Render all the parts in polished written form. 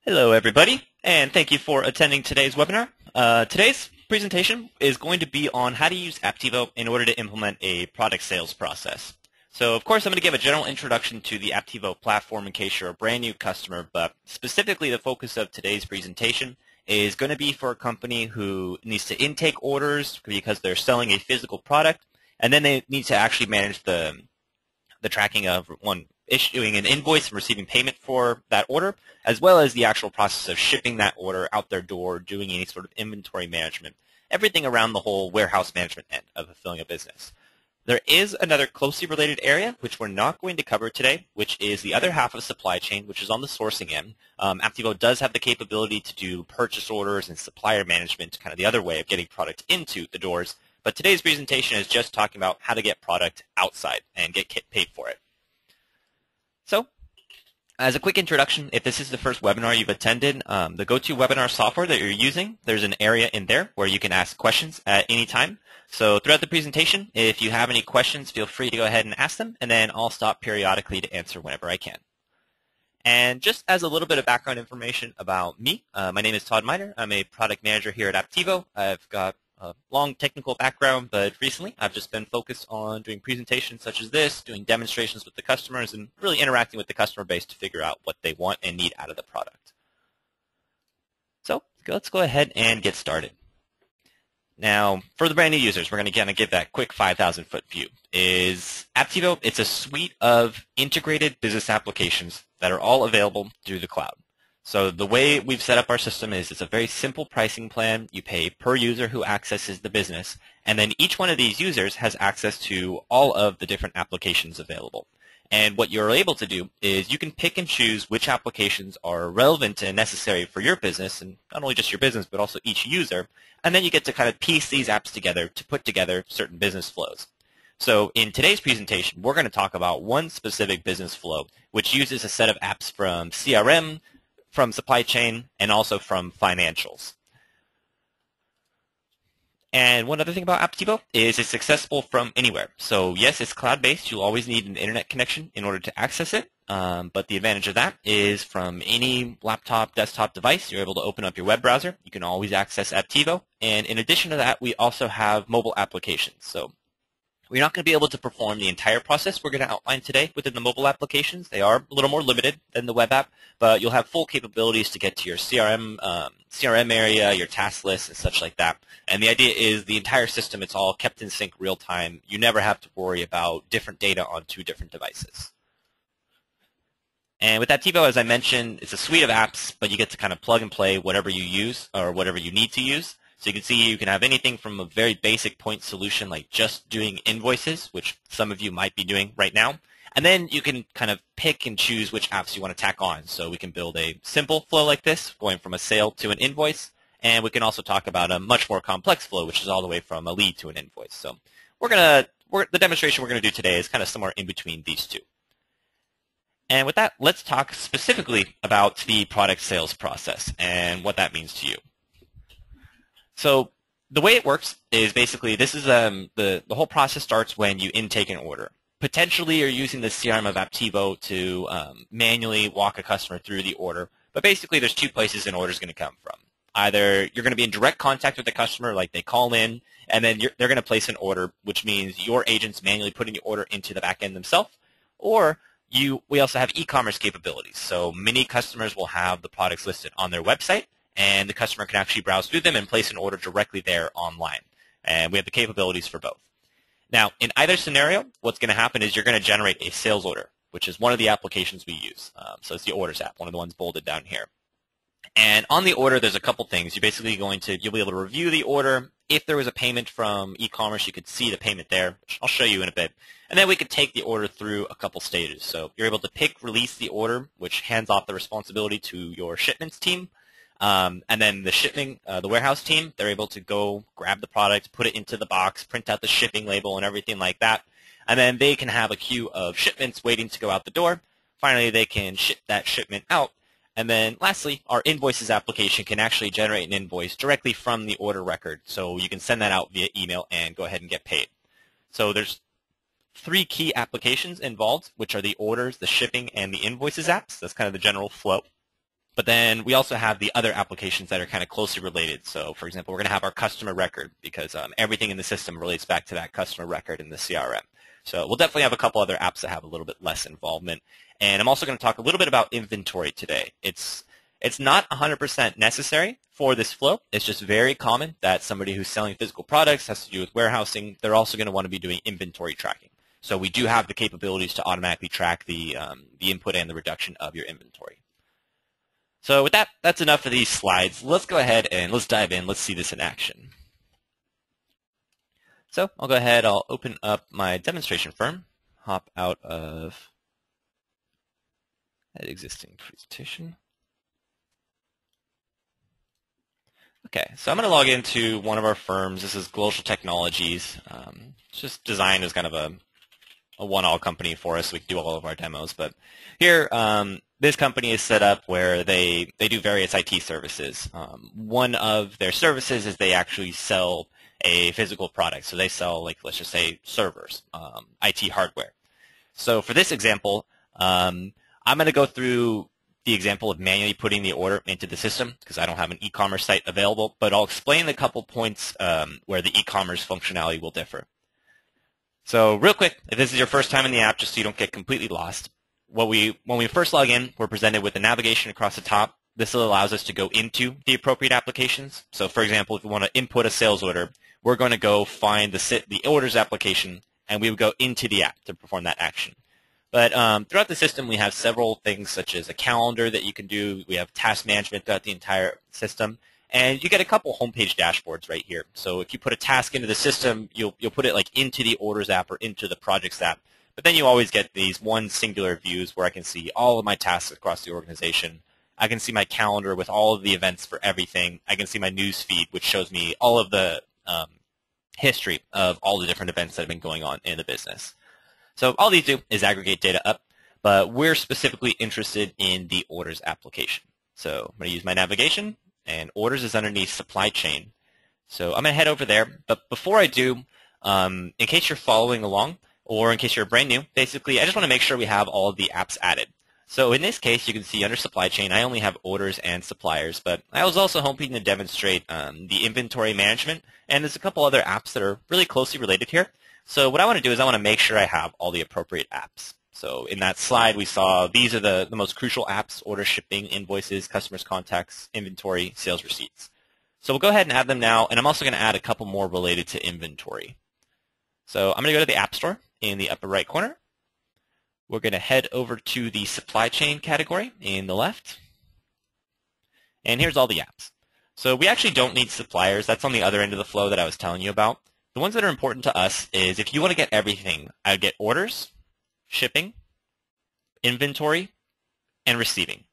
Hello everybody, and thank you for attending today's webinar. Today's presentation is going to be on how to use Apptivo in order to implement a product sales process. So of course I'm going to give a general introduction to the Apptivo platform in case you're a brand new customer, but specifically the focus of today's presentation is going to be for a company who needs to intake orders because they're selling a physical product, and then they need to actually manage the tracking of issuing an invoice and receiving payment for that order, as well as the actual process of shipping that order out their door, doing any sort of inventory management, everything around the whole warehouse management end of fulfilling a business. There is another closely related area which we're not going to cover today, which is the other half of supply chain, which is on the sourcing end. Apptivo does have the capability to do purchase orders and supplier management, kind of the other way of getting product into the doors, but today's presentation is just talking about how to get product outside and get paid for it. So, as a quick introduction, if this is the first webinar you've attended, the GoToWebinar software that you're using, there's an area in there where you can ask questions at any time. So throughout the presentation, if you have any questions, feel free to go ahead and ask them, and then I'll stop periodically to answer whenever I can. And just as a little bit of background information about me, my name is Todd Miner. I'm a product manager here at Apptivo. I've got a long technical background, but recently I've just been focused on doing presentations such as this, doing demonstrations with the customers, and really interacting with the customer base to figure out what they want and need out of the product. So let's go ahead and get started. Now, for the brand new users, we're going to kind of give that quick 5,000-foot view. Apptivo, it's a suite of integrated business applications that are all available through the cloud. So the way we've set up our system is it's a very simple pricing plan. You pay per user who accesses the business, and then each one of these users has access to all of the different applications available. And what you're able to do is you can pick and choose which applications are relevant and necessary for your business, and not only just your business, but also each user, and then you get to kind of piece these apps together to put together certain business flows. So in today's presentation, we're going to talk about one specific business flow, which uses a set of apps from CRM, from supply chain, and also from financials. And one other thing about Apptivo is it's accessible from anywhere. So yes, it's cloud-based. You'll always need an internet connection in order to access it. But the advantage of that is from any laptop, desktop device, you're able to open up your web browser. You can always access Apptivo. And in addition to that, we also have mobile applications. So we're not going to be able to perform the entire process we're going to outline today within the mobile applications. They are a little more limited than the web app, but you'll have full capabilities to get to your CRM area, your task list, and such like that. And the idea is the entire system, it's all kept in sync real time. You never have to worry about different data on two different devices. And with Apptivo, as I mentioned, it's a suite of apps, but you get to kind of plug and play whatever you use or whatever you need to use. So you can see you can have anything from a very basic point solution like just doing invoices, which some of you might be doing right now. And then you can kind of pick and choose which apps you want to tack on. So we can build a simple flow like this, going from a sale to an invoice. And we can also talk about a much more complex flow, which is all the way from a lead to an invoice. So the demonstration we're going to do today is kind of somewhere in between these two. And with that, let's talk specifically about the product sales process and what that means to you. So the way it works is basically this is the whole process starts when you intake an order. Potentially you're using the CRM of Apptivo to manually walk a customer through the order, but basically there's two places an order is going to come from. Either you're going to be in direct contact with the customer, like they call in, and then they're going to place an order, which means your agent's manually putting the order into the back end themselves, or we also have e-commerce capabilities. So many customers will have the products listed on their website, and the customer can actually browse through them and place an order directly there online. And we have the capabilities for both. Now, in either scenario, what's going to happen is you're going to generate a sales order, which is one of the applications we use. So it's the Orders app, one of the ones bolded down here. And on the order, there's a couple things. You'll be able to review the order. If there was a payment from e-commerce, you could see the payment there, which I'll show you in a bit. And then we could take the order through a couple stages. So you're able to pick, release the order, which hands off the responsibility to your shipments team. And then the warehouse team, they're able to go grab the product, put it into the box, print out the shipping label and everything like that. And then they can have a queue of shipments waiting to go out the door. Finally, they can ship that shipment out. And then lastly, our Invoices application can actually generate an invoice directly from the order record. So you can send that out via email and go ahead and get paid. So there's three key applications involved, which are the orders, the shipping, and the Invoices apps. That's kind of the general flow. But then we also have the other applications that are kind of closely related. So for example, we're going to have our customer record because everything in the system relates back to that customer record in the CRM. So we'll definitely have a couple other apps that have a little bit less involvement. And I'm also going to talk a little bit about inventory today. It's not 100% necessary for this flow. It's just very common that somebody who's selling physical products has to do with warehousing. They're also going to want to be doing inventory tracking. So we do have the capabilities to automatically track the input and the reduction of your inventory. So with that, that's enough of these slides. Let's go ahead and let's dive in. Let's see this in action. So I'll go ahead. I'll open up my demonstration firm, hop out of that existing presentation. Okay, so I'm going to log into one of our firms. This is Global Technologies. It's just designed as kind of a one-all company for us. We can do all of our demos. But here, this company is set up where they do various IT services. One of their services is they actually sell a physical product. So they sell, like, let's just say, servers, IT hardware. So for this example, I'm going to go through the example of manually putting the order into the system because I don't have an e-commerce site available, but I'll explain a couple points where the e-commerce functionality will differ. So real quick, if this is your first time in the app, just so you don't get completely lost, when we first log in, we're presented with the navigation across the top. This allows us to go into the appropriate applications. So for example, if we want to input a sales order, we're going to go find the orders application, and we would go into the app to perform that action. But throughout the system, we have several things such as a calendar that you can do. We have task management throughout the entire system. And you get a couple homepage dashboards right here. So if you put a task into the system, you'll put it like into the Orders app or into the Projects app. But then you always get these one singular views where I can see all of my tasks across the organization. I can see my calendar with all of the events for everything. I can see my news feed, which shows me all of the history of all the different events that have been going on in the business. So all these do is aggregate data up, but we're specifically interested in the Orders application. So I'm going to use my navigation, and Orders is underneath Supply Chain. So I'm going to head over there, but before I do, in case you're following along, or in case you're brand new, basically I just want to make sure we have all of the apps added. So in this case, you can see under Supply Chain, I only have Orders and Suppliers, but I was also hoping to demonstrate the inventory management, and there's a couple other apps that are really closely related here. So what I want to do is I want to make sure I have all the appropriate apps. So in that slide, we saw these are the most crucial apps: order, shipping, invoices, customers' contacts, inventory, sales receipts. So we'll go ahead and add them now, and I'm also going to add a couple more related to inventory. So I'm going to go to the App Store in the upper right corner. We're going to head over to the Supply Chain category in the left. And here's all the apps. So we actually don't need suppliers. That's on the other end of the flow that I was telling you about. The ones that are important to us is if you want to get everything, I would get Orders, shipping, inventory, and receiving.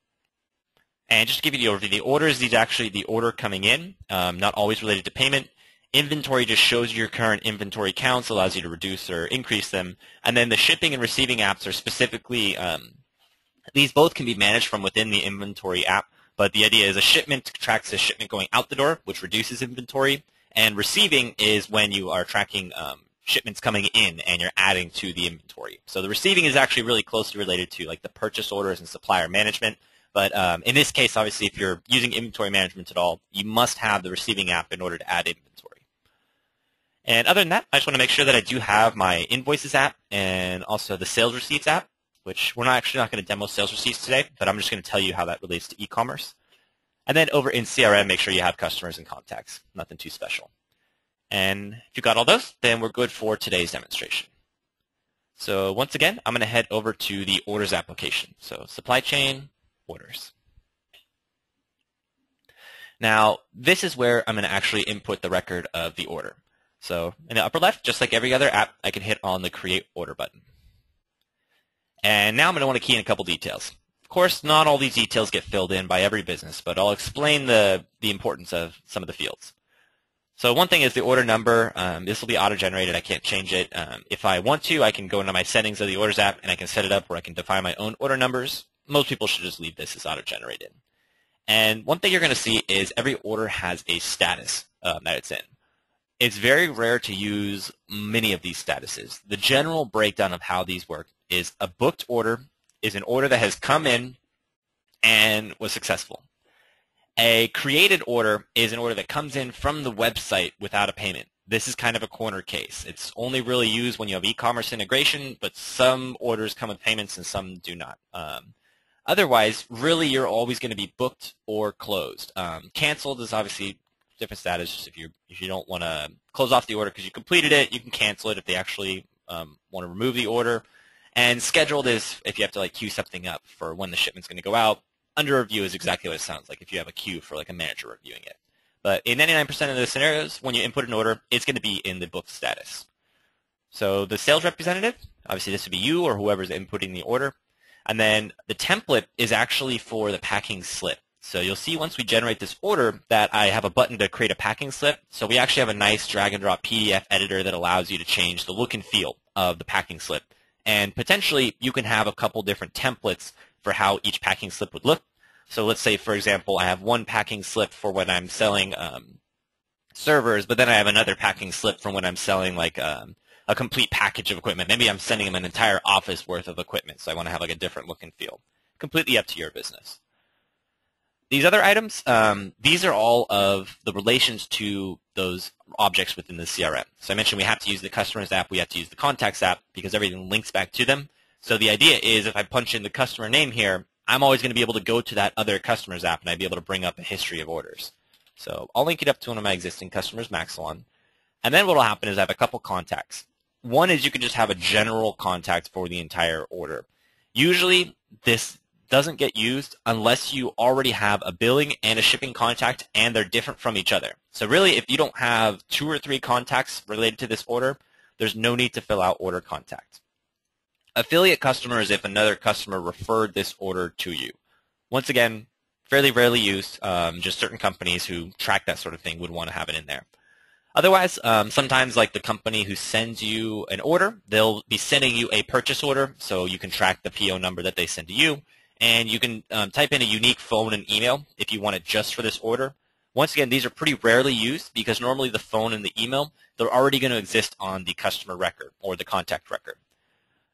And just to give you the overview, the Orders, these are actually the order coming in, not always related to payment. Inventory just shows your current inventory counts, allows you to reduce or increase them. And then the shipping and receiving apps are specifically, these both can be managed from within the inventory app, but the idea is a shipment tracks a shipment going out the door, which reduces inventory. And receiving is when you are tracking shipments coming in and you're adding to the inventory. So the receiving is actually really closely related to like the purchase orders and supplier management. But in this case, obviously, if you're using inventory management at all, you must have the receiving app in order to add inventory. And other than that, I just want to make sure that I do have my Invoices app and also the Sales Receipts app, which we're actually not going to demo sales receipts today, but I'm just going to tell you how that relates to e-commerce. And then over in CRM, make sure you have customers and contacts. Nothing too special. And if you got all those, then we're good for today's demonstration. So once again, I'm going to head over to the Orders application. So Supply Chain, Orders. Now, this is where I'm going to actually input the record of the order. So in the upper left, just like every other app, I can hit on the Create Order button. And now I'm going to want to key in a couple details. Of course, not all these details get filled in by every business, but I'll explain the importance of some of the fields. So one thing is the order number. This will be auto-generated. I can't change it. If I want to, I can go into my settings of the Orders app, and I can set it up where I can define my own order numbers. Most people should just leave this as auto-generated. And one thing you're going to see is every order has a status that it's in. It's very rare to use many of these statuses. The general breakdown of how these work is a booked order is an order that has come in and was successful. A created order is an order that comes in from the website without a payment. This is kind of a corner case. It's only really used when you have e-commerce integration, but some orders come with payments and some do not. Otherwise, really, you're always going to be booked or closed. Canceled is obviously different status. If you don't want to close off the order because you completed it, you can cancel it if they actually want to remove the order. And scheduled is if you have to like queue something up for when the shipment's going to go out. Under review is exactly what it sounds like if you have a queue for like a manager reviewing it. But in 99% of the scenarios, when you input an order, it's going to be in the booked status. So the sales representative, obviously this would be you or whoever's inputting the order. And then the template is actually for the packing slip. So you'll see once we generate this order that I have a button to create a packing slip. So we actually have a nice drag and drop PDF editor that allows you to change the look and feel of the packing slip. And potentially you can have a couple different templates for how each packing slip would look. So let's say, for example, I have one packing slip for when I'm selling servers, but then I have another packing slip for when I'm selling like a complete package of equipment. Maybe I'm sending them an entire office worth of equipment, so I want to have like a different look and feel. Completely up to your business. These other items, these are all of the relations to those objects within the CRM. So I mentioned we have to use the Customers app, we have to use the Contacts app because everything links back to them. So the idea is if I punch in the customer name here, I'm always going to be able to go to that other Customers app and I'd be able to bring up a history of orders. So I'll link it up to one of my existing customers, Maxilon. And then what will happen is I have a couple contacts. One is you can just have a general contact for the entire order. Usually this doesn't get used unless you already have a billing and a shipping contact and they're different from each other. So really if you don't have 2 or 3 contacts related to this order, there's no need to fill out order contact. Affiliate customer is if another customer referred this order to you. Once again, fairly rarely used. Just certain companies who track that sort of thing would want to have it in there. Otherwise, sometimes like the company who sends you an order, they'll be sending you a purchase order, so you can track the PO number that they send to you, and you can type in a unique phone and email if you want it just for this order. Once again, these are pretty rarely used because normally the phone and the email, they're already going to exist on the customer record or the contact record.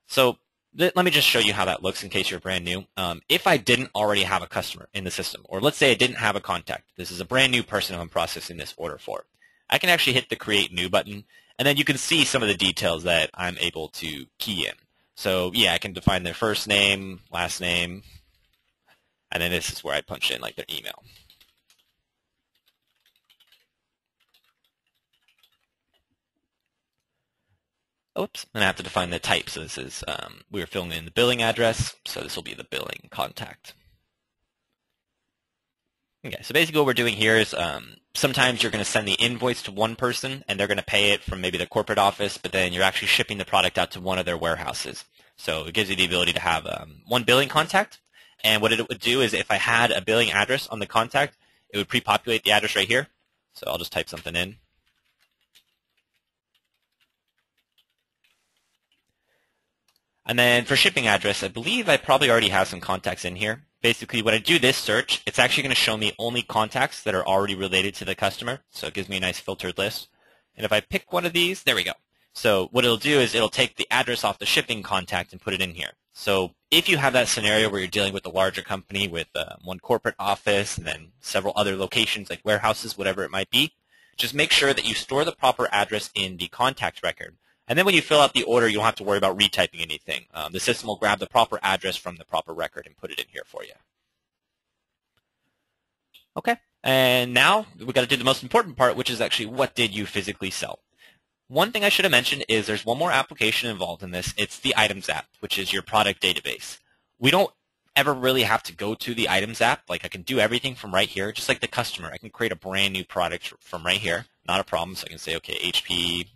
So let me just show you how that looks in case you're brand new. If I didn't already have a customer in the system, or let's say I didn't have a contact, this is a brand new person who I'm processing this order for, I can actually hit the Create New button, and then you can see some of the details that I'm able to key in. So yeah, I can define their first name, last name, and then this is where I punch in like their email. Oops, and I have to define the type. So this is, we were filling in the billing address, so this will be the billing contact. Okay, so basically what we're doing here is sometimes you're going to send the invoice to one person and they're going to pay it from maybe the corporate office, but then you're actually shipping the product out to one of their warehouses. So it gives you the ability to have one billing contact, and what it would do is if I had a billing address on the contact, it would pre-populate the address right here. So I'll just type something in. And then for shipping address, I believe I probably already have some contacts in here. Basically, when I do this search, it's actually going to show me only contacts that are already related to the customer. So it gives me a nice filtered list. And if I pick one of these, there we go. So what it'll do is it'll take the address off the shipping contact and put it in here. So if you have that scenario where you're dealing with a larger company with one corporate office and then several other locations like warehouses, whatever it might be, just make sure that you store the proper address in the contact record. And then when you fill out the order, you don't have to worry about retyping anything. The system will grab the proper address from the proper record and put it in here for you. Okay, and now we've got to do the most important part, which is actually what did you physically sell? One thing I should have mentioned is there's one more application involved in this. It's the Items app, which is your product database. We don't ever really have to go to the Items app. Like I can do everything from right here, just like the customer. I can create a brand new product from right here. Not a problem. So I can say, okay, HP,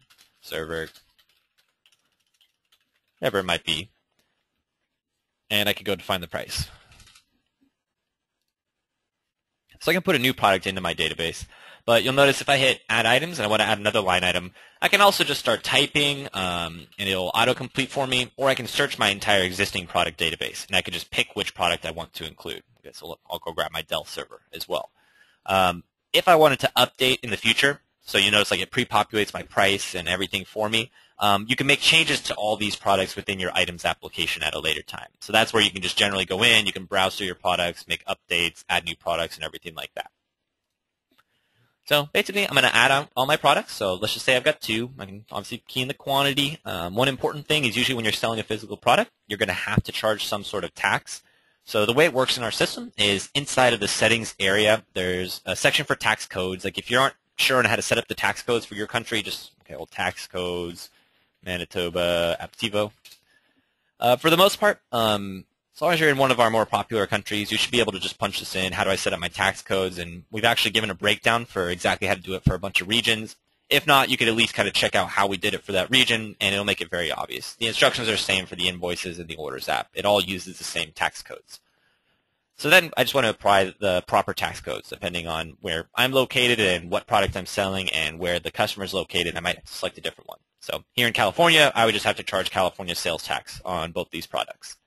server, whatever it might be, and I could go define the price. So I can put a new product into my database, but you'll notice if I hit Add Items and I want to add another line item, I can also just start typing and it'll autocomplete for me, or I can search my entire existing product database, and I can just pick which product I want to include. Okay, so I'll go grab my Dell server as well. If I wanted to update in the future, so you notice like it pre-populates my price and everything for me, you can make changes to all these products within your items application at a later time. So that's where you can just generally go in, you can browse through your products, make updates, add new products, and everything like that. So basically, I'm going to add on all my products. So let's just say I've got 2. I can obviously key in the quantity. One important thing is usually when you're selling a physical product, you're going to have to charge some sort of tax. So the way it works in our system is inside of the settings area, there's a section for tax codes. Like if you aren't sure on how to set up the tax codes for your country, just, okay, well, tax codes, Manitoba, Apptivo. For the most part, as long as you're in one of our more popular countries, you should be able to just punch this in. How do I set up my tax codes? And we've actually given a breakdown for exactly how to do it for a bunch of regions. If not, you could at least kind of check out how we did it for that region, and it'll make it very obvious. The instructions are the same for the Invoices and the Orders app. It all uses the same tax codes. So then I just want to apply the proper tax codes depending on where I'm located and what product I'm selling and where the customer is located. I might select a different one. So here in California, I would just have to charge California sales tax on both these products.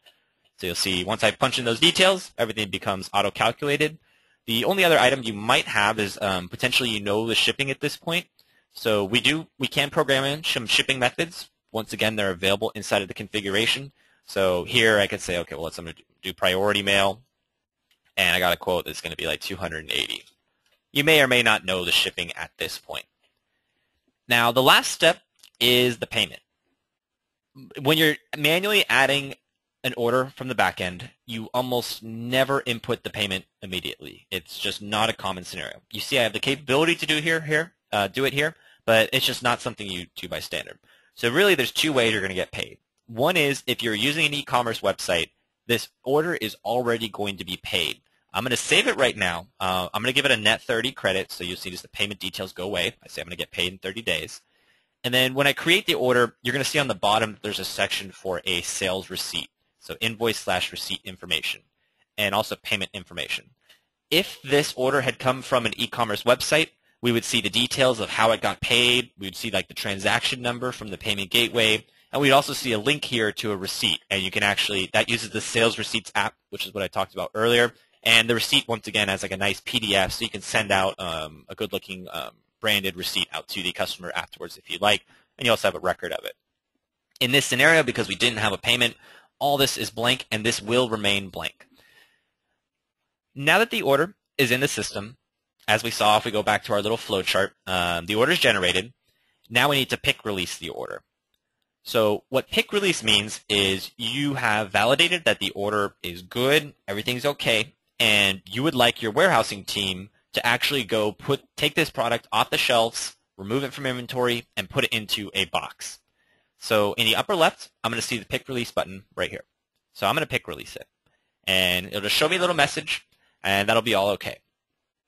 So you'll see once I punch in those details, everything becomes auto-calculated. The only other item you might have is potentially you know the shipping at this point. So we can program in some shipping methods. Once again, they're available inside of the configuration. So here I could say, okay, well, I'm going to do priority mail, and I got a quote that's going to be like 280. You may or may not know the shipping at this point. Now, the last step is the payment. When you're manually adding an order from the back end, you almost never input the payment immediately. It's just not a common scenario. You see I have the capability to do it here, but it's just not something you do by standard. So really there's 2 ways you're going to get paid. One is if you're using an e-commerce website, this order is already going to be paid. I'm going to save it right now. I'm going to give it a net 30 credit, so you'll see just the payment details go away. I say I'm going to get paid in 30 days. And then when I create the order, you're going to see on the bottom there's a section for a sales receipt. So invoice/receipt information, and also payment information. If this order had come from an e-commerce website, we would see the details of how it got paid. We would see like the transaction number from the payment gateway, and we'd also see a link here to a receipt. And you can actually, that uses the Sales Receipts app, which is what I talked about earlier. And the receipt, once again, has like a nice PDF, so you can send out a good-looking branded receipt out to the customer afterwards if you'd like, and you also have a record of it. In this scenario, because we didn't have a payment, all this is blank, and this will remain blank. Now that the order is in the system, as we saw if we go back to our little flow chart, the order is generated. Now we need to pick release the order. So what pick release means is you have validated that the order is good, everything's okay, and you would like your warehousing team to actually go take this product off the shelves, remove it from inventory, and put it into a box. So in the upper left, I'm going to see the pick release button right here. So I'm going to pick release it. And it'll just show me a little message, and that'll be all okay.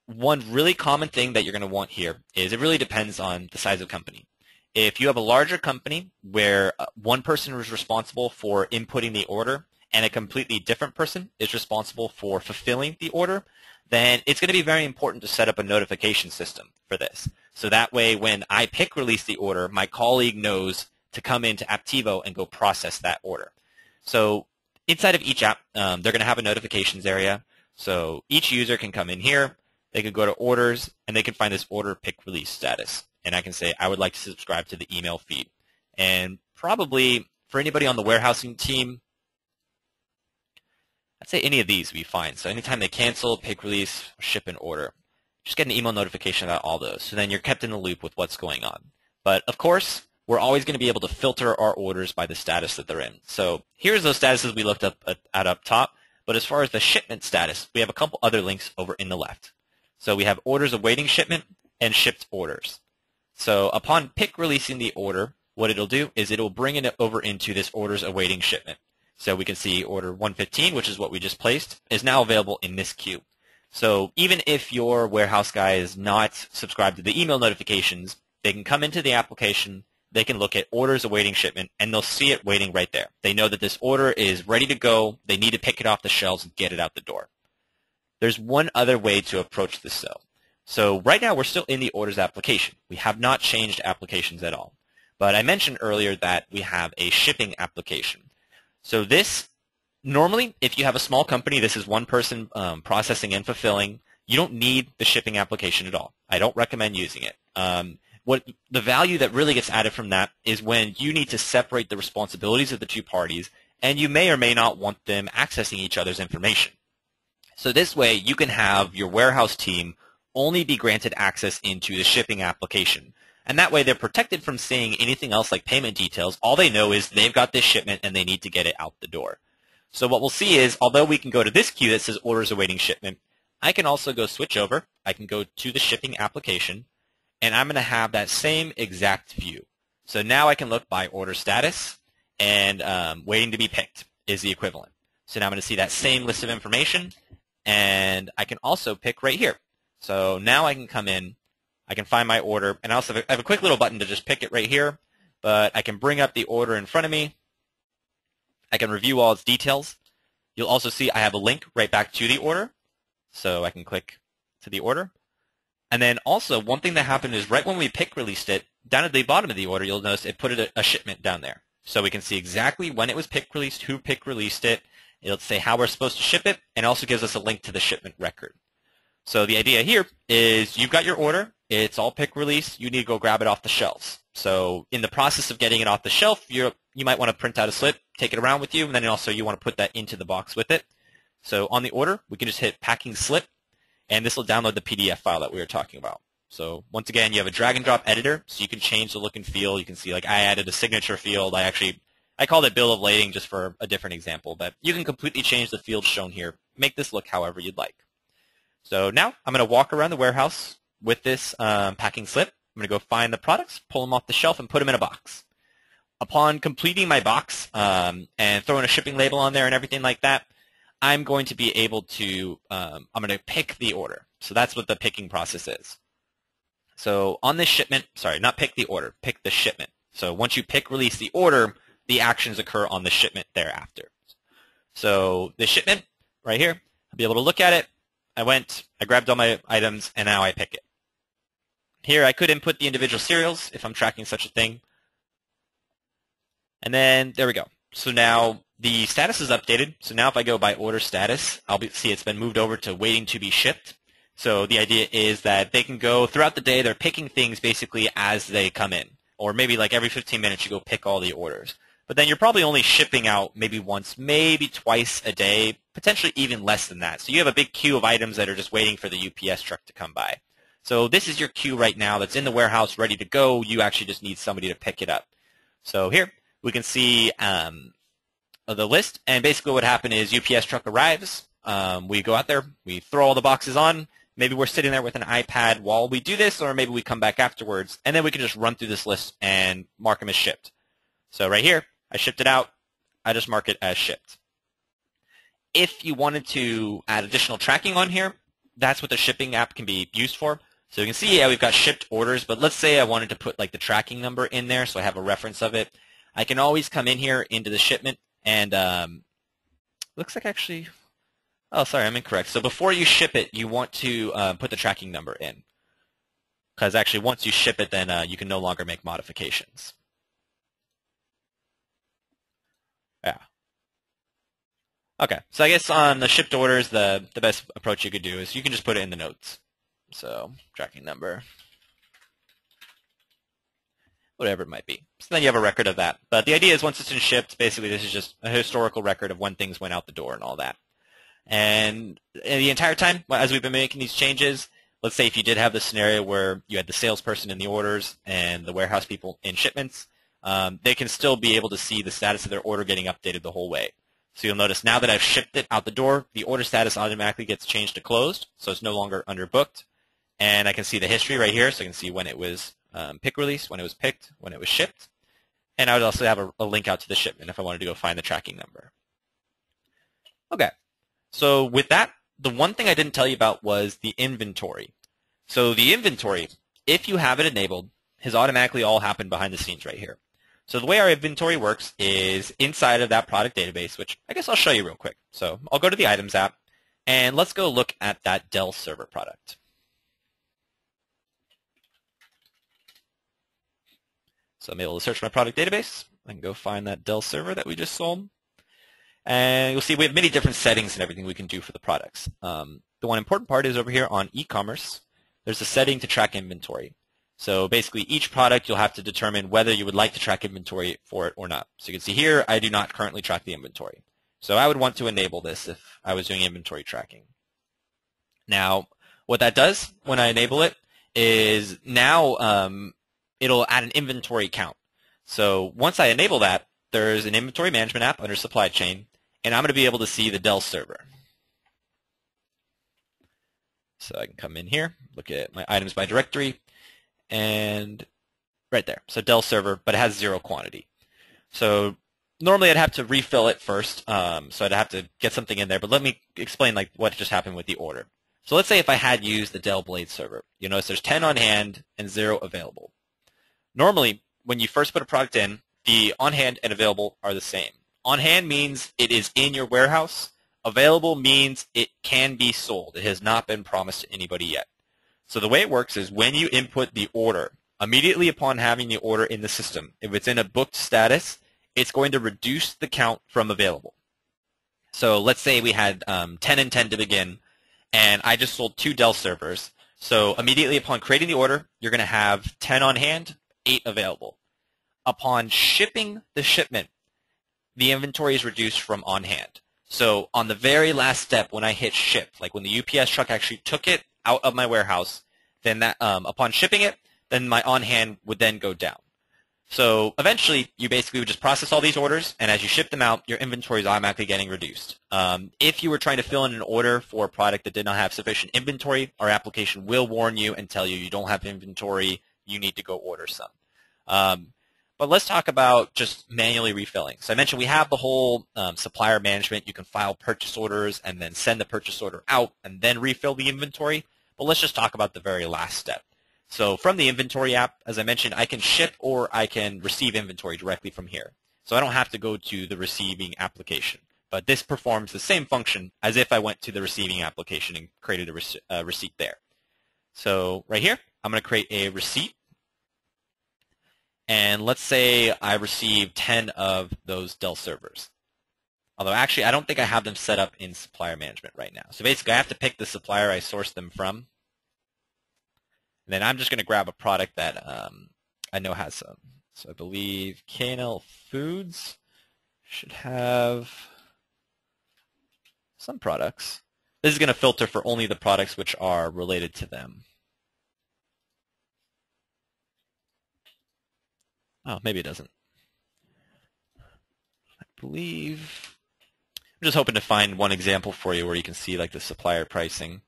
One really common thing that you're going to want here is it really depends on the size of company. If you have a larger company where one person is responsible for inputting the order and a completely different person is responsible for fulfilling the order, then it's going to be very important to set up a notification system for this. So that way when I pick release the order, my colleague knows to come into Apptivo and go process that order. So inside of each app, they're going to have a notifications area. So each user can come in here, they can go to orders, and they can find this order pick release status. And I can say, I would like to subscribe to the email feed. And probably for anybody on the warehousing team, I'd say any of these would be fine. So anytime they cancel, pick release, ship an order, just get an email notification about all those. So then you're kept in the loop with what's going on. But of course, we're always going to be able to filter our orders by the status that they're in. So here's those statuses we looked up at up top. But as far as the shipment status, we have a couple other links over in the left. So we have orders awaiting shipment and shipped orders. So upon pick releasing the order, what it'll do is it'll bring it over into this orders awaiting shipment. So we can see order 115, which is what we just placed, is now available in this queue. So even if your warehouse guy is not subscribed to the email notifications, they can come into the application, they can look at orders awaiting shipment, and they'll see it waiting right there. They know that this order is ready to go. They need to pick it off the shelves and get it out the door. There's one other way to approach this, though. So right now, we're still in the orders application. We have not changed applications at all. But I mentioned earlier that we have a shipping application. So this, normally, if you have a small company, this is one person processing and fulfilling. You don't need the shipping application at all. I don't recommend using it. What the value that really gets added from that is when you need to separate the responsibilities of the two parties, and you may or may not want them accessing each other's information. So this way, you can have your warehouse team only be granted access into the shipping application. And that way, they're protected from seeing anything else like payment details. All they know is they've got this shipment and they need to get it out the door. So what we'll see is, although we can go to this queue that says orders awaiting shipment, I can also go switch over. I can go to the shipping application, and I'm going to have that same exact view. So now I can look by order status, and waiting to be picked is the equivalent. So now I'm going to see that same list of information, and I can also pick right here. So now I can come in, I can find my order, and I also have a quick little button to just pick it right here, but I can bring up the order in front of me. I can review all its details. You'll also see I have a link right back to the order, so I can click to the order. And then also, one thing that happened is right when we pick released it, down at the bottom of the order, you'll notice it put a shipment down there. So we can see exactly when it was pick released, who pick released it. It'll say how we're supposed to ship it, and also gives us a link to the shipment record. So the idea here is you've got your order. It's all pick release. You need to go grab it off the shelves. So in the process of getting it off the shelf, you might want to print out a slip, take it around with you, and then also you want to put that into the box with it. So on the order, we can just hit packing slip, and this will download the PDF file that we were talking about. So once again, you have a drag and drop editor, so you can change the look and feel. You can see, like, I added a signature field. I called it bill of lading just for a different example, but you can completely change the fields shown here. Make this look however you'd like. So now I'm going to walk around the warehouse with this packing slip. I'm going to go find the products, pull them off the shelf, and put them in a box. Upon completing my box and throwing a shipping label on there and everything like that, I'm going to be able to, I'm going to pick the order. So that's what the picking process is. So on this shipment, sorry, not pick the order, pick the shipment. So once you pick release the order, the actions occur on the shipment thereafter. So the shipment right here, I'll be able to look at it. I grabbed all my items, and now I pick it. Here I could input the individual serials if I'm tracking such a thing. And then there we go. So now the status is updated. So now if I go by order status, see it's been moved over to waiting to be shipped. So the idea is that they can go throughout the day, they're picking things basically as they come in. Or maybe like every 15 minutes you go pick all the orders. But then you're probably only shipping out maybe once, maybe twice a day, potentially even less than that. So you have a big queue of items that are just waiting for the UPS truck to come by. So this is your queue right now that's in the warehouse ready to go. You actually just need somebody to pick it up. So here we can see the list. And basically what happened is UPS truck arrives. We go out there. We throw all the boxes on. Maybe we're sitting there with an iPad while we do this, or maybe we come back afterwards. And then we can just run through this list and mark them as shipped. So right here, I shipped it out. I just mark it as shipped. If you wanted to add additional tracking on here, that's what the shipping app can be used for. So you can see, yeah, we've got shipped orders, but let's say I wanted to put like the tracking number in there so I have a reference of it. I can always come in here into the shipment and looks like actually, oh, sorry, I'm incorrect. So before you ship it, you want to put the tracking number in, because actually once you ship it, then you can no longer make modifications. Yeah. Okay, so I guess on the shipped orders, the best approach you could do is you can just put it in the notes. So tracking number, whatever it might be. So then you have a record of that. But the idea is once it's been shipped, basically this is just a historical record of when things went out the door and all that. And the entire time, as we've been making these changes, let's say if you did have the scenario where you had the salesperson in the orders and the warehouse people in shipments, they can still be able to see the status of their order getting updated the whole way. So you'll notice now that I've shipped it out the door, the order status automatically gets changed to closed, so it's no longer underbooked. And I can see the history right here, so I can see when it was pick release, when it was picked, when it was shipped. And I would also have a link out to the shipment if I wanted to go find the tracking number. Okay, so with that, the one thing I didn't tell you about was the inventory. So the inventory, if you have it enabled, has automatically all happened behind the scenes right here. So the way our inventory works is inside of that product database, which I guess I'll show you real quick. So I'll go to the Items app, and let's go look at that Dell server product. So I'm able to search my product database. I can go find that Dell server that we just sold. And you'll see we have many different settings and everything we can do for the products. The one important part is over here on e-commerce, there's a setting to track inventory. So basically, each product you'll have to determine whether you would like to track inventory for it or not. So you can see here, I do not currently track the inventory. So I would want to enable this if I was doing inventory tracking. Now, what that does when I enable it is now it'll add an inventory count. So once I enable that, there's an inventory management app under supply chain, and I'm going to be able to see the Dell server. So I can come in here, look at my items by directory, and right there. So Dell server, but it has 0 quantity. So normally I'd have to refill it first, so I'd have to get something in there, but let me explain like what just happened with the order. So let's say if I had used the Dell Blade server, you notice there's 10 on hand and 0 available. Normally, when you first put a product in, the on hand and available are the same. On hand means it is in your warehouse. Available means it can be sold. It has not been promised to anybody yet. So the way it works is when you input the order, immediately upon having the order in the system, if it's in a booked status, it's going to reduce the count from available. So let's say we had 10 and 10 to begin, and I just sold 2 Dell servers. So immediately upon creating the order, you're going to have 10 on hand, 8 available. Upon shipping the shipment, the inventory is reduced from on hand. So on the very last step when I hit ship, like when the UPS truck actually took it out of my warehouse, then that upon shipping it, then my on hand would then go down. So eventually, you basically would just process all these orders, and as you ship them out, your inventory is automatically getting reduced. If you were trying to fill in an order for a product that did not have sufficient inventory, our application will warn you and tell you you don't have inventory, you need to go order some. But let's talk about just manually refilling. So I mentioned we have the whole supplier management. You can file purchase orders and then send the purchase order out and then refill the inventory. But let's just talk about the very last step. So from the inventory app, as I mentioned, I can ship or I can receive inventory directly from here. So I don't have to go to the receiving application. But this performs the same function as if I went to the receiving application and created a receipt there. So right here, I'm going to create a receipt. And let's say I received 10 of those Dell servers. Although actually, I don't think I have them set up in supplier management right now. So basically, I have to pick the supplier I sourced them from. And then I'm just going to grab a product that I know has some. So I believe K&L Foods should have some products. This is going to filter for only the products which are related to them. Oh, maybe it doesn't. I believe. I'm just hoping to find one example for you where you can see like the supplier pricing.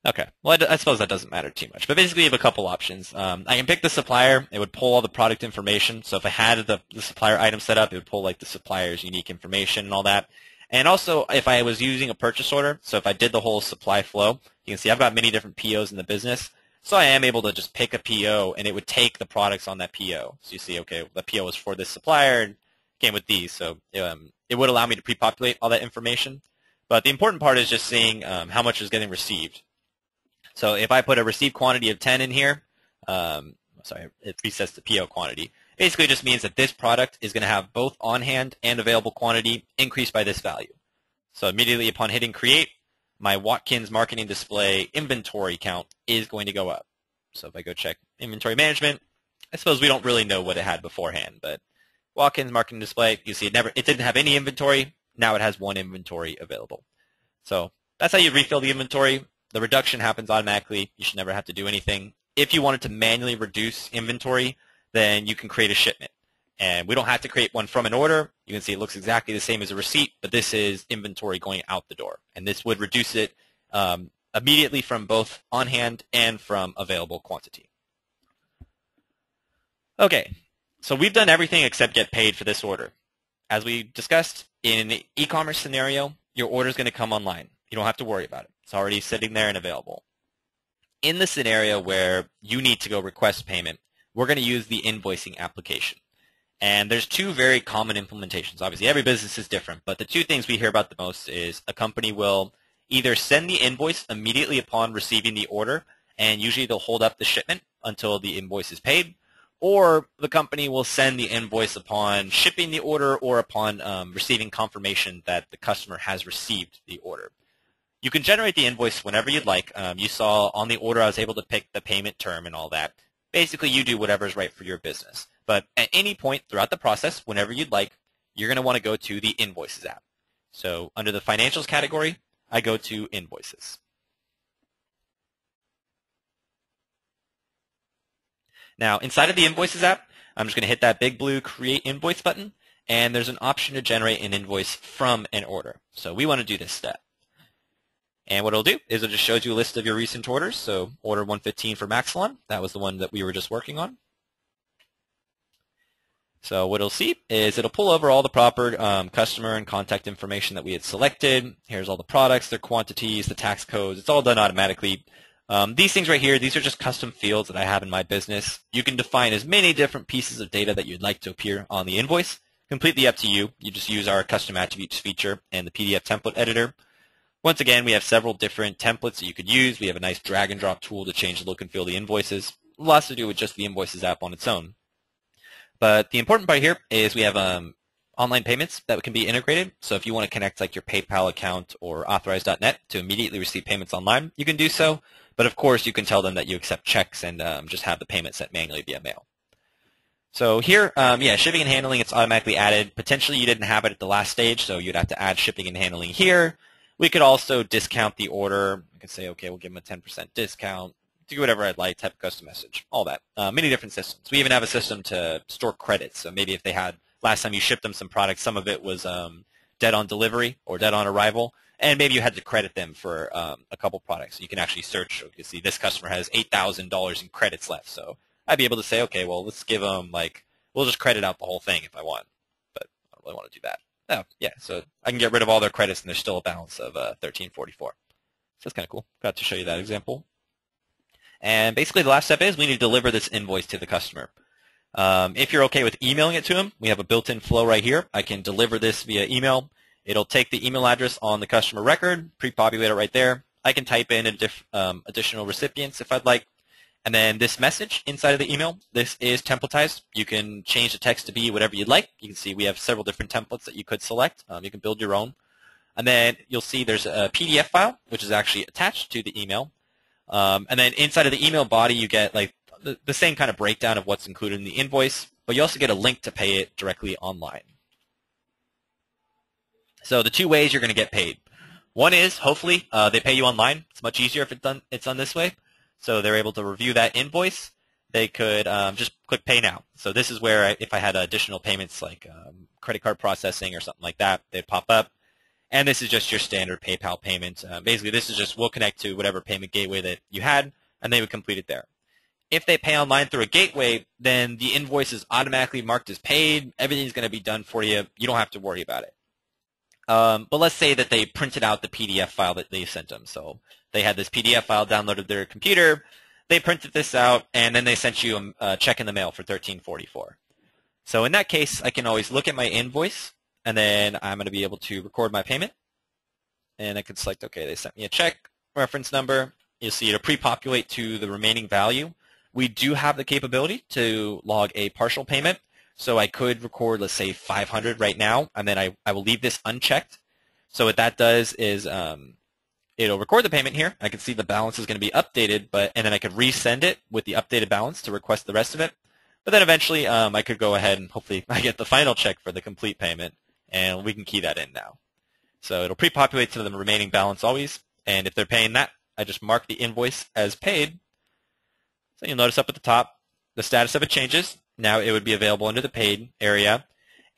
Okay, well, I suppose that doesn't matter too much. But basically, you have a couple options. I can pick the supplier. It would pull all the product information. So if I had the supplier item set up, it would pull like the supplier's unique information and all that. And also, if I was using a purchase order, so if I did the whole supply flow, you can see I've got many different POs in the business. So I am able to just pick a PO, and it would take the products on that PO. So you see, okay, the PO was for this supplier, and came with these. So it would allow me to pre-populate all that information. But the important part is just seeing how much is getting received. So if I put a received quantity of 10 in here, it resets the PO quantity. Basically, it just means that this product is going to have both on-hand and available quantity increased by this value. So immediately upon hitting create, my Watkins marketing display inventory count is going to go up. So if I go check inventory management, I suppose we don't really know what it had beforehand, but Watkins marketing display, you see it didn't have any inventory. Now it has 1 inventory available. So that's how you refill the inventory. The reduction happens automatically. You should never have to do anything. If you wanted to manually reduce inventory, then you can create a shipment. And we don't have to create one from an order. You can see it looks exactly the same as a receipt, but this is inventory going out the door. And this would reduce it immediately from both on hand and from available quantity. Okay, so we've done everything except get paid for this order. As we discussed, in an e-commerce scenario, your order is going to come online. You don't have to worry about it. It's already sitting there and available. In the scenario where you need to go request payment, we're going to use the invoicing application. And there's 2 very common implementations. Obviously, every business is different, but the 2 things we hear about the most is a company will either send the invoice immediately upon receiving the order, and usually they'll hold up the shipment until the invoice is paid, or the company will send the invoice upon shipping the order or upon receiving confirmation that the customer has received the order. You can generate the invoice whenever you'd like. You saw on the order I was able to pick the payment term and all that. Basically, you do whatever is right for your business. But at any point throughout the process, whenever you'd like, you're going to want to go to the Invoices app. So under the Financials category, I go to Invoices. Now, inside of the Invoices app, I'm just going to hit that big blue Create Invoice button, and there's an option to generate an invoice from an order. So we want to do this step. And what it'll do is it just shows you a list of your recent orders. So order 115 for Maxilon, that was the one that we were just working on. So what it'll see is it'll pull over all the proper customer and contact information that we had selected. Here's all the products, their quantities, the tax codes. It's all done automatically. These things right here, these are just custom fields that I have in my business. You can define as many different pieces of data that you'd like to appear on the invoice. Completely up to you. You just use our custom attributes feature and the PDF template editor. Once again, we have several different templates that you could use. We have a nice drag and drop tool to change the look and feel of the invoices. Lots to do with just the Invoices app on its own. But the important part here is we have online payments that can be integrated. So if you want to connect like your PayPal account or authorize.net to immediately receive payments online, you can do so. But of course, you can tell them that you accept checks and just have the payment sent manually via mail. So here, shipping and handling, it's automatically added. Potentially you didn't have it at the last stage, so you'd have to add shipping and handling here. We could also discount the order. We could say, okay, we'll give them a 10% discount. Do whatever I'd like, type a custom message, all that. Many different systems. We even have a system to store credits. So maybe if they had, last time you shipped them some products, some of it was dead on delivery or dead on arrival, and maybe you had to credit them for a couple products. So you can actually search. So you can see this customer has $8,000 in credits left. So I'd be able to say, okay, well, let's give them we'll just credit out the whole thing if I want. But I don't really want to do that. Oh, yeah, so I can get rid of all their credits and there's still a balance of $1,344. So that's kind of cool. Got to show you that example. And basically the last step is we need to deliver this invoice to the customer. If you're okay with emailing it to them, we have a built-in flow right here. I can deliver this via email. It'll take the email address on the customer record, pre-populate it right there. I can type in additional recipients if I'd like. And then this message inside of the email, this is templatized. You can change the text to be whatever you'd like. You can see we have several different templates that you could select. You can build your own. And then you'll see there's a PDF file, which is actually attached to the email. And then inside of the email body, you get like the same kind of breakdown of what's included in the invoice, but you also get a link to pay it directly online. So the two ways you're going to get paid. One is, hopefully, they pay you online. It's much easier if it's done this way. So they're able to review that invoice. They could just click Pay Now. So this is where if I had additional payments like credit card processing or something like that, they'd pop up. And this is just your standard PayPal payment. Basically, this is just we'll connect to whatever payment gateway that you had, and they would complete it there. If they pay online through a gateway, then the invoice is automatically marked as paid. Everything's going to be done for you. You don't have to worry about it. But let's say that they printed out the PDF file that they sent them. So they had this PDF file downloaded to their computer. They printed this out, and then they sent you a check in the mail for $1,344. So in that case, I can always look at my invoice, and then I'm going to be able to record my payment. And I can select, okay, they sent me a check, reference number. You'll see it'll pre-populate to the remaining value. We do have the capability to log a partial payment. So I could record, let's say, 500 right now, and then I will leave this unchecked. So what that does is it'll record the payment here. I can see the balance is going to be updated, and then I could resend it with the updated balance to request the rest of it. But then eventually I could go ahead and hopefully I get the final check for the complete payment, and we can key that in now. So it'll pre-populate to the remaining balance always, and if they're paying that, I just mark the invoice as paid. So you'll notice up at the top, the status of it changes. Now it would be available under the paid area.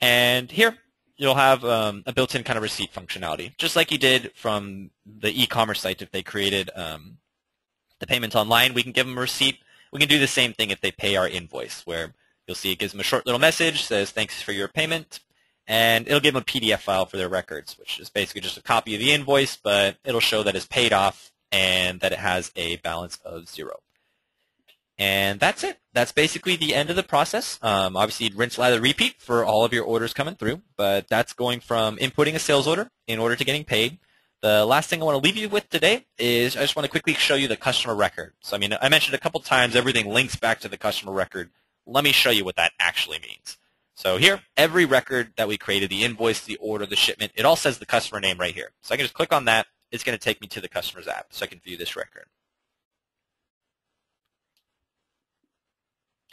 And here you'll have a built-in kind of receipt functionality, just like you did from the e-commerce site. If they created the payment online, we can give them a receipt. We can do the same thing if they pay our invoice, where you'll see it gives them a short little message, says thanks for your payment, and it'll give them a PDF file for their records, which is basically just a copy of the invoice, but it'll show that it's paid off and that it has a balance of 0. And that's it. That's basically the end of the process. Obviously, you'd rinse, lather, repeat for all of your orders coming through, but that's going from inputting a sales order in order to getting paid. The last thing I want to leave you with today is I just want to quickly show you the customer record. So, I mentioned a couple times everything links back to the customer record. Let me show you what that actually means. So here, every record that we created, the invoice, the order, the shipment, it all says the customer name right here. So I can just click on that. it's going to take me to the customer's app so I can view this record.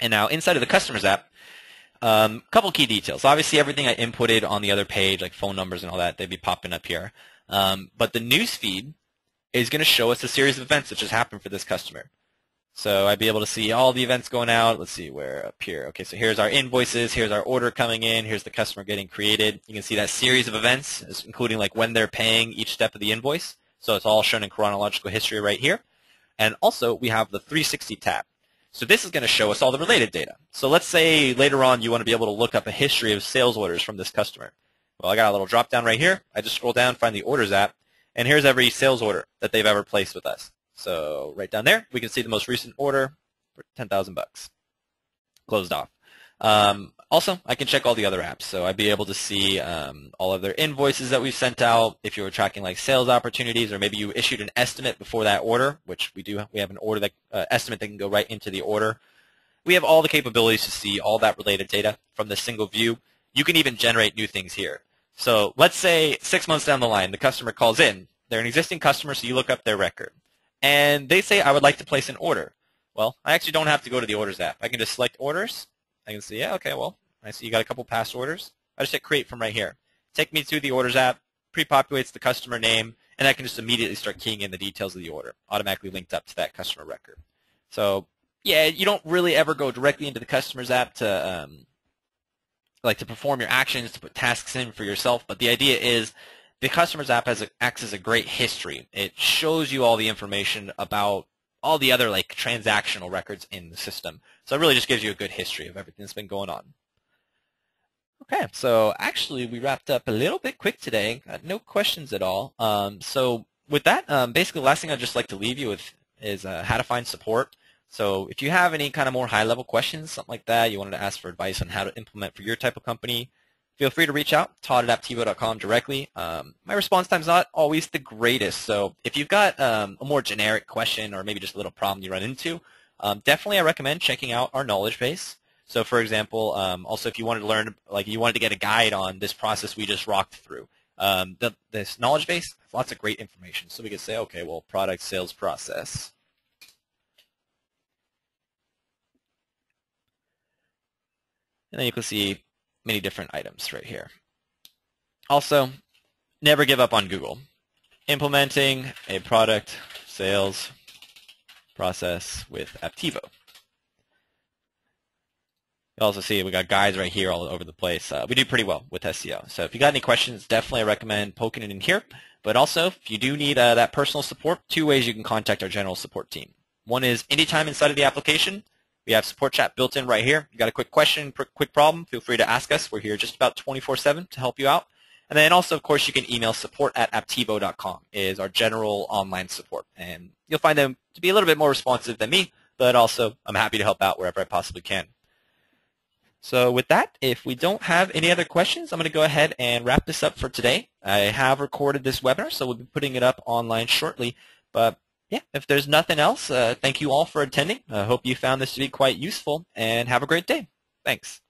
And now inside of the customer's app, couple key details. Obviously, everything I inputted on the other page, like phone numbers and all that, they'd be popping up here. But the news feed is going to show us a series of events that just happened for this customer. So I'd be able to see all the events going out. Let's see, where up here. Okay, so here's our invoices. Here's our order coming in. Here's the customer getting created. You can see that series of events, including like when they're paying each step of the invoice. So it's all shown in chronological history right here. And also, we have the 360 tab. So this is going to show us all the related data. So let's say later on you want to be able to look up a history of sales orders from this customer. Well, I got a little drop down right here. I just scroll down, find the Orders app, and here's every sales order that they've ever placed with us. So right down there, we can see the most recent order for $10,000, closed off. Also, I can check all the other apps. So I'd be able to see all of their invoices that we've sent out. If you were tracking like sales opportunities, or maybe you issued an estimate before that order, which we do. We have an order that estimate that can go right into the order. We have all the capabilities to see all that related data from this single view. You can even generate new things here. So let's say 6 months down the line, the customer calls in. They're an existing customer, so you look up their record. And they say, I would like to place an order. Well, I actually don't have to go to the Orders app. I can just select Orders. I can see, yeah, okay, well, I see you got a couple past orders. I just hit Create from right here. Take me to the Orders app, pre-populates the customer name, and I can just immediately start keying in the details of the order, automatically linked up to that customer record. So, yeah, you don't really ever go directly into the customer's app to to perform your actions, to put tasks in for yourself, but the idea is the customer's app acts as a great history. It shows you all the information about all the other like transactional records in the system. So it really just gives you a good history of everything that's been going on. Okay, so actually we wrapped up a little bit quick today. Got no questions at all. So with that, basically the last thing I'd just like to leave you with is how to find support. So if you have any kind of more high-level questions, something like that, you wanted to ask for advice on how to implement for your type of company, feel free to reach out, todd@apptivo.com directly. My response time is not always the greatest, so if you've got a more generic question or maybe just a little problem you run into, definitely I recommend checking out our knowledge base. So for example, also if you wanted to learn, like you wanted to get a guide on this process we just rocked through, this knowledge base has lots of great information. So we could say, okay, well, product sales process. And then you can see many different items right here. Also, never give up on Google. Implementing a product sales process with Apptivo. You also see we got guides right here all over the place. We do pretty well with SEO. So if you got any questions, definitely I recommend poking it in here. But also, if you do need that personal support, 2 ways you can contact our general support team. One is anytime inside of the application. We have support chat built in right here. You got a quick question, quick problem, feel free to ask us. We're here just about 24/7 to help you out. And then also, of course, you can email support@apptivo.com is our general online support. And you'll find them to be a little bit more responsive than me, but also I'm happy to help out wherever I possibly can. So with that, if we don't have any other questions, I'm going to go ahead and wrap this up for today. I have recorded this webinar, so we'll be putting it up online shortly. But yeah, if there's nothing else, thank you all for attending. I hope you found this to be quite useful, and have a great day. Thanks.